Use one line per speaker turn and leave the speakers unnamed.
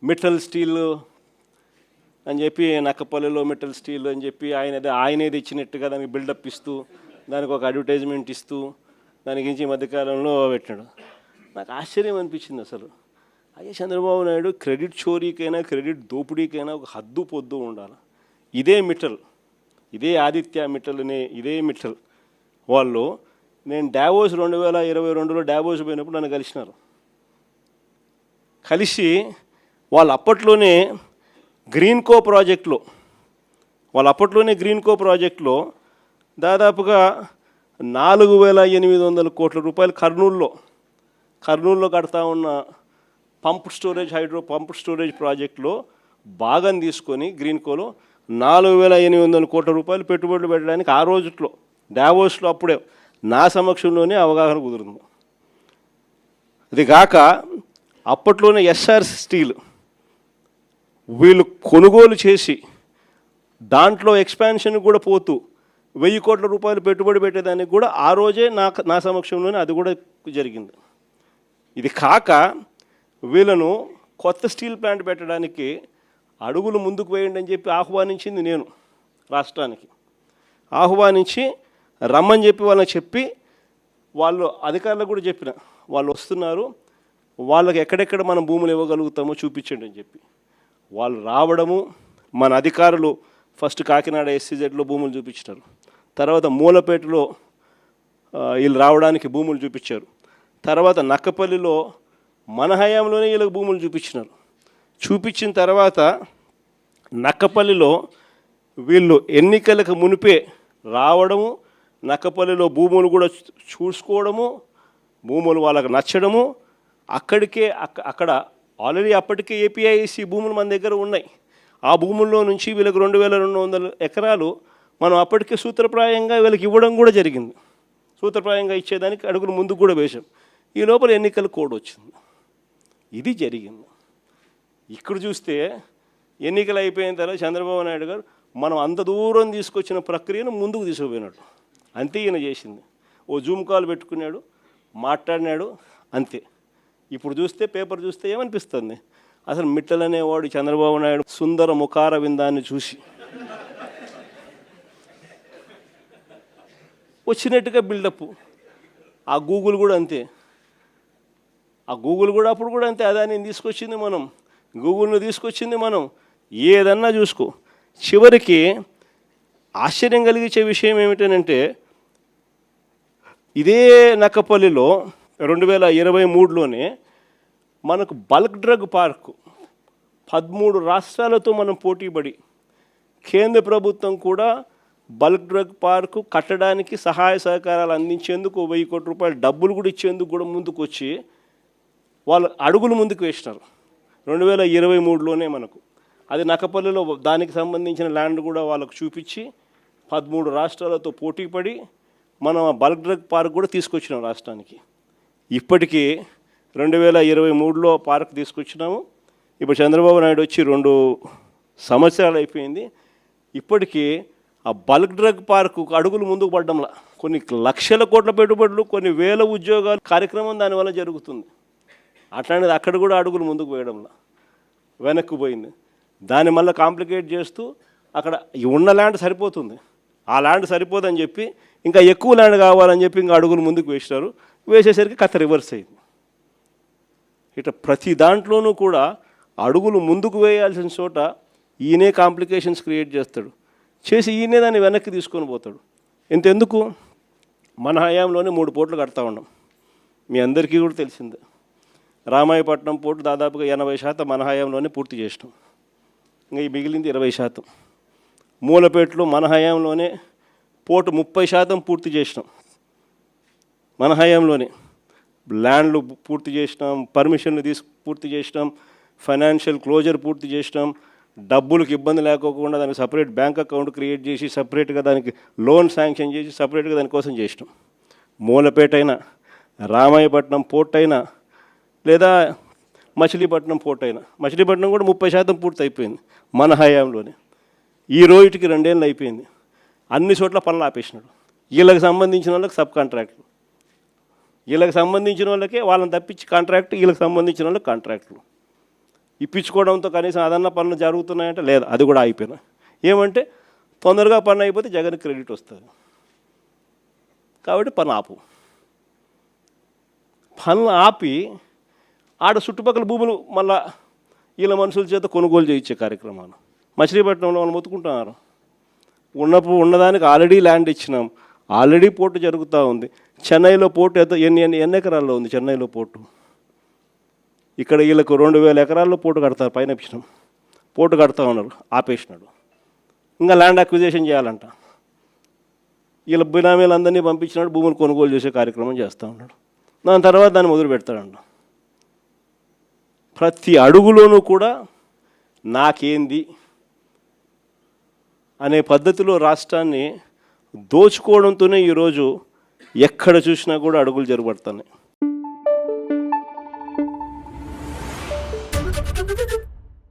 Metal steel అని చెప్పి నక్కపల్లిలో metal steel అని చెప్పి ఆయనేది ఇచ్చినట్టుగా దానికి బిల్డప్ ఇస్తూ దానికి ఒక అడ్వర్టైజ్మెంట్ ఇస్తూ దాని గురించి ఈ మధ్యకాలంలో పెట్టాడు. నాకు ఆశ్చర్యం అనిపించింది అసలు. అయ్యే చంద్రబాబు నాయుడు క్రెడిట్ చోరీకైనా క్రెడిట్ దోపిడీకైనా ఒక హద్దు పొద్దు ఉండాలి. ఇదే మిట్టల్, ఇదే ఆదిత్య మిట్టల్ అనే ఇదే మిట్టల్ వాళ్ళు నేను డావోస్ 2022లో డావోస్ పోయినప్పుడు నన్ను కలిసినారు. కలిసి వాళ్ళు అప్పట్లోనే గ్రీన్కో ప్రాజెక్టులో దాదాపుగా 4,800 కోట్ల రూపాయలు కర్నూలులో కడతా ఉన్న పంప్ స్టోరేజ్ ప్రాజెక్టులో భాగం తీసుకొని గ్రీన్కోలో 4,800 కోట్ల రూపాయలు పెట్టుబడులు పెట్టడానికి ఆ రోజుల్లో డావోస్లో అప్పుడే నా సమక్షంలోనే అవగాహన కుదురుంది. అది కాక అప్పట్లోనే ఎస్ఆర్ స్టీల్ వీళ్ళు కొనుగోలు చేసి దాంట్లో ఎక్స్పాన్షన్ కూడా పోతూ 1,000 కోట్ల రూపాయలు పెట్టుబడి పెట్టేదానికి కూడా ఆ రోజే నా సమక్షంలోనే అది కూడా జరిగింది. ఇది కాక వీళ్ళను కొత్త స్టీల్ ప్లాంట్ పెట్టడానికి అడుగులు ముందుకు వేయండి అని చెప్పి ఆహ్వానించింది నేను. రాష్ట్రానికి ఆహ్వానించి రమ్మని చెప్పి వాళ్ళకి చెప్పి వాళ్ళు అధికారులకు కూడా చెప్పిన వాళ్ళు వస్తున్నారు, వాళ్ళకి ఎక్కడెక్కడ మనం భూములు ఇవ్వగలుగుతామో చూపించండి అని చెప్పి వాళ్ళు రావడము. మన అధికారులు ఫస్ట్ కాకినాడ SCZలో భూములు చూపించారు, తర్వాత మూలపేటలో వీళ్ళు రావడానికి భూములు చూపించారు, తర్వాత నక్కపల్లిలో మన హయాంలోనే వీళ్ళకి భూములు చూపించినారు. చూపించిన తర్వాత నక్కపల్లిలో వీళ్ళు ఎన్నికలకు మునిపే రావడము, నక్కపల్లిలో భూములు కూడా చూసుకోవడము, భూములు వాళ్ళకు నచ్చడము, అక్కడ ఆల్రెడీ అప్పటికే APIC భూములు మన దగ్గర ఉన్నాయి. ఆ భూముల్లో నుంచి వీళ్ళకి 2,200 ఎకరాలు మనం అప్పటికే సూత్రప్రాయంగా వీళ్ళకి ఇవ్వడం కూడా జరిగింది. సూత్రప్రాయంగా ఇచ్చేదానికి అడుగులు ముందుకు కూడా వేశాం. ఈ లోపల ఎన్నికల కోడ్ వచ్చింది. ఇది జరిగింది. ఇక్కడ చూస్తే ఎన్నికలు అయిపోయిన తర్వాత చంద్రబాబు నాయుడు గారు మనం అంత దూరం తీసుకొచ్చిన ప్రక్రియను ముందుకు తీసుకుపోయినాడు. అంతే ఈయన చేసింది. ఓ జూమ్ కాల్ పెట్టుకున్నాడు, మాట్లాడినాడు, అంతే. ఇప్పుడు చూస్తే పేపర్ చూస్తే ఏమనిపిస్తుంది, అసలు మిట్టల్ అనేవాడు చంద్రబాబు నాయుడు సుందర ముఖార విందాన్ని చూసి వచ్చినట్టుగా బిల్డప్. ఆ గూగుల్ కూడా అంతే, అప్పుడు కూడా అంతే. అదాన్ని తీసుకొచ్చింది మనం, గూగుల్ను తీసుకొచ్చింది మనం. ఏదన్నా చూసుకో. చివరికి ఆశ్చర్యం కలిగించే విషయం ఏమిటనంటే ఇదే నక్కపల్లిలో 2023లోనే మనకు బల్క్ డ్రగ్ పార్కు 13 రాష్ట్రాలతో మనం పోటీపడి కేంద్ర ప్రభుత్వం కూడా బల్క్ డ్రగ్ పార్కు కట్టడానికి సహాయ సహకారాలు అందించేందుకు 1,000 కోట్ల రూపాయలు డబ్బులు కూడా ఇచ్చేందుకు కూడా ముందుకు వచ్చి వాళ్ళు అడుగులు ముందుకు వేసినారు 2023లోనే. మనకు అది నక్కపల్లిలో దానికి సంబంధించిన ల్యాండ్ కూడా వాళ్ళకు చూపించి 13 రాష్ట్రాలతో పోటీపడి మనం బల్క్ డ్రగ్ పార్క్ కూడా తీసుకొచ్చినాం రాష్ట్రానికి. ఇప్పటికీ 2023లో పార్క్ తీసుకొచ్చినాము. ఇప్పుడు చంద్రబాబు నాయుడు వచ్చి 2 సంవత్సరాలు అయిపోయింది. ఇప్పటికీ ఆ బల్క్ డ్రగ్ పార్కు అడుగులు ముందుకు పడ్డంలా కొన్ని లక్షల కోట్ల పెట్టుబడులు, కొన్ని వేల ఉద్యోగాలు కార్యక్రమం దానివల్ల జరుగుతుంది. అట్లాంటిది అక్కడ కూడా అడుగులు ముందుకు వేయడంలా వెనక్కి పోయింది. దాన్ని మళ్ళీ కాంప్లికేట్ చేస్తూ అక్కడ ఉన్న ల్యాండ్ సరిపోతుంది, ఆ ల్యాండ్ సరిపోదని చెప్పి ఇంకా ఎక్కువ ల్యాండ్ కావాలని చెప్పి ఇంకా అడుగులు ముందుకు వేసినారు. వేసేసరికి కథ రివర్స్ అయింది. ఇట్లా ప్రతి దాంట్లోనూ కూడా అడుగులు ముందుకు వేయాల్సిన చోట ఈయనే కాంప్లికేషన్స్ క్రియేట్ చేస్తాడు, చేసి ఈయనే దాన్ని వెనక్కి తీసుకొని పోతాడు. ఇంతెందుకు, మన హయాంలోనే 3 పోర్టులు కడతా ఉన్నాం. మీ అందరికీ కూడా తెలిసిందే. రామాయపట్నం పోర్టు దాదాపుగా 80% మన హయాంలోనే పూర్తి చేసినాం. ఇంకా ఈ మిగిలింది 20%. మూలపేటలో మన హయాంలోనే పోర్టు 30% పూర్తి చేసినాం. మన హయాంలోనే ల్యాండ్లు పూర్తి చేసినాం, పర్మిషన్లు పూర్తి చేసినాం, ఫైనాన్షియల్ క్లోజర్ పూర్తి చేసినాం, డబ్బులకు ఇబ్బంది లేకోకుండా దానికి సపరేట్ బ్యాంక్ అకౌంట్ క్రియేట్ చేసి సపరేట్గా దానికి లోన్ శాంక్షన్ చేసి సపరేట్గా దానికోసం చేసినాం. మూలపేట అయినా, రామాయపట్నం పోర్ట్ అయినా, లేదా మచిలీపట్నం పోర్ట్ అయినా. మచిలీపట్నం కూడా 30% పూర్తి అయిపోయింది మన హయాంలోనే. ఈ రోజుకి 2 ఏళ్ళు అయిపోయింది. అన్ని చోట్ల పనులు ఆపేసినాడు. వీళ్ళకి సంబంధించిన వాళ్ళకి సబ్ కాంట్రాక్టులు, వీళ్ళకి సంబంధించిన వాళ్ళకే వాళ్ళని తప్పించి కాంట్రాక్ట్, వీళ్ళకి సంబంధించిన వాళ్ళకి కాంట్రాక్టులు. ఇప్పించుకోవడంతో కనీసం అదన్న పనులు జరుగుతున్నాయంటే లేదు, అది కూడా అయిపోయినా. ఏమంటే తొందరగా పని అయిపోతే జగన్ క్రెడిట్ వస్తుంది కాబట్టి పని ఆపు. పనులు ఆపి ఆడ చుట్టుపక్కల భూములు మళ్ళా వీళ్ళ మనుషుల చేత కొనుగోలు చేయించే కార్యక్రమాలు. మచిలీపట్నంలో వాళ్ళు మొత్తుకుంటున్నారు. ఉన్నదానికి ఆల్రెడీ ల్యాండ్ ఇచ్చినాం, ఆల్రెడీ పోర్టు జరుగుతూ ఉంది. చెన్నైలో పోర్టు ఎన్ని ఎకరాల్లో ఉంది చెన్నైలో పోర్టు. ఇక్కడ వీళ్ళకు 2000 ఎకరాల్లో పోర్టు కడతారు, పైన ఇచ్చినాం. పోర్టు కడతా ఉన్నారు, ఆపేసినాడు. ఇంకా ల్యాండ్ అక్విజిషన్ చేయాలంట. వీళ్ళ బినామీలందరినీ పంపించినాడు, భూములు కొనుగోలు చేసే కార్యక్రమం చేస్తూ ఉన్నాడు. దాని తర్వాత దాన్ని మొదలు పెడతాడంట. ప్రతి అడుగులోనూ కూడా నాకేంది అనే పద్ధతిలో రాష్ట్రాన్ని దోచుకోవడంతోనే ఈరోజు ఎక్కడ చూసినా కూడా అడుగులు జరగబడుతున్నాయి.